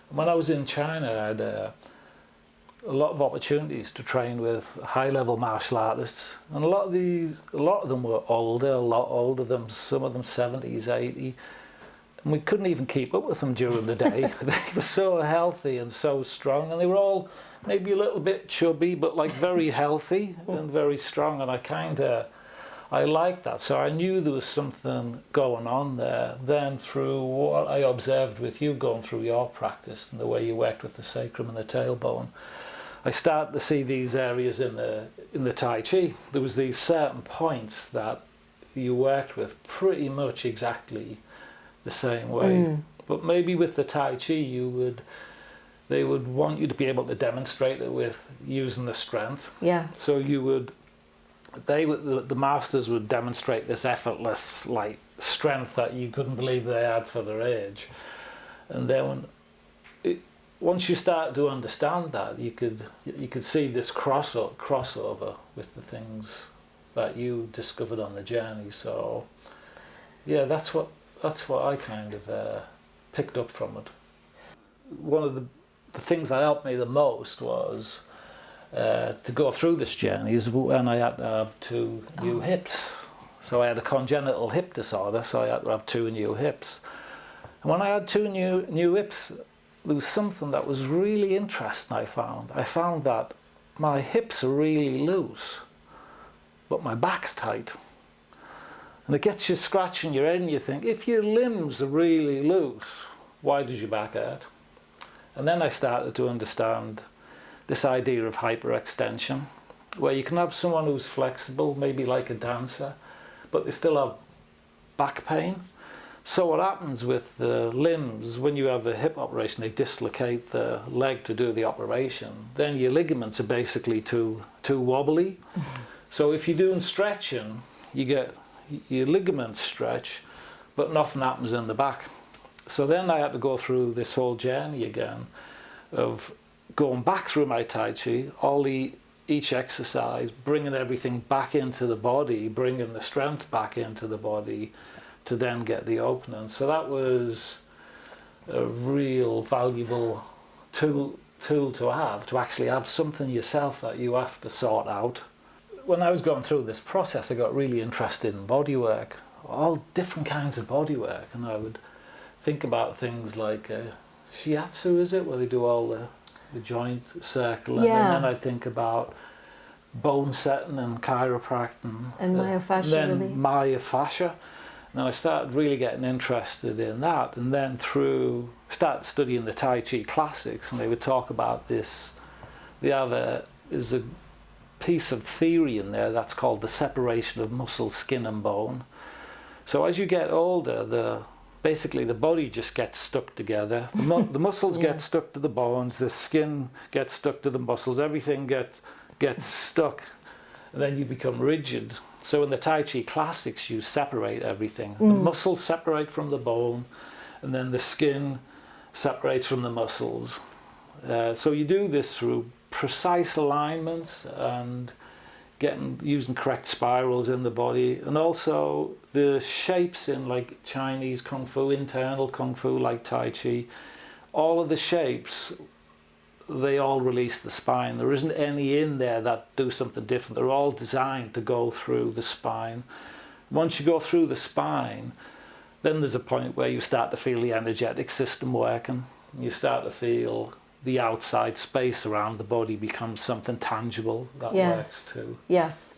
When I was in China, I had a lot of opportunities to train with high-level martial artists, and a lot of them were older, a lot older than some of them 70s, 80s, and we couldn't even keep up with them during the day. They were so healthy and so strong, and they were all maybe a little bit chubby, but like very healthy and very strong, and I liked that. So I knew there was something going on there. Then through what I observed with you going through your practice and the way you worked with the sacrum and the tailbone, I started to see these areas in the Tai Chi. There was these certain points that you worked with pretty much exactly the same way. But maybe with the Tai Chi, they would want you to be able to demonstrate it with using the strength. Yeah. So the masters would demonstrate this effortless like strength that you couldn't believe they had for their age. And then once you start to understand that, you could see this crossover with the things that you discovered on the journey. So yeah, that's what I kind of picked up from it. One of the things that helped me the most was to go through this journey is when I had to have 2 new hips. So I had a congenital hip disorder, so I had to have 2 new hips. And when I had 2 new hips, there was something that was really interesting I found. I found that my hips are really loose, but my back's tight. And it gets you scratching your head and you think, if your limbs are really loose, why does your back hurt? And then I started to understand this idea of hyperextension, where you can have someone who's flexible, maybe like a dancer, but they still have back pain. So what happens with the limbs, when you have a hip operation, they dislocate the leg to do the operation, then your ligaments are basically too wobbly. So if you're doing stretching, you get your ligaments stretch, but nothing happens in the back. So then I had to go through this whole journey again of going back through my Tai Chi, each exercise, bringing everything back into the body, bringing the strength back into the body to then get the opening. So that was a real valuable tool to have, to actually have something yourself that you have to sort out. When I was going through this process, I got really interested in bodywork, all different kinds of bodywork, and I would think about things like shiatsu, is it, where they do all the joint circle, yeah. And then I'd think about bone setting and chiropractic and myofascia, then really. myofascia. And I started really getting interested in that, and then started studying the Tai Chi classics, and they would talk about this. There's a piece of theory in there that's called the separation of muscle, skin and bone. So as you get older, basically the body just gets stuck together. The muscles get stuck to the bones, the skin gets stuck to the muscles, everything gets stuck, and then you become rigid. So in the Tai Chi classics, you separate everything. The muscles separate from the bone, and then the skin separates from the muscles. So you do this through precise alignments and using correct spirals in the body, and also the shapes in like Chinese Kung Fu, internal Kung Fu like Tai Chi. All of the shapes, they all release the spine. There isn't any in there that do something different. They're all designed to go through the spine. Once you go through the spine, then there's a point where you start to feel the energetic system working. You start to feel the outside space around the body becomes something tangible that works too. Yes.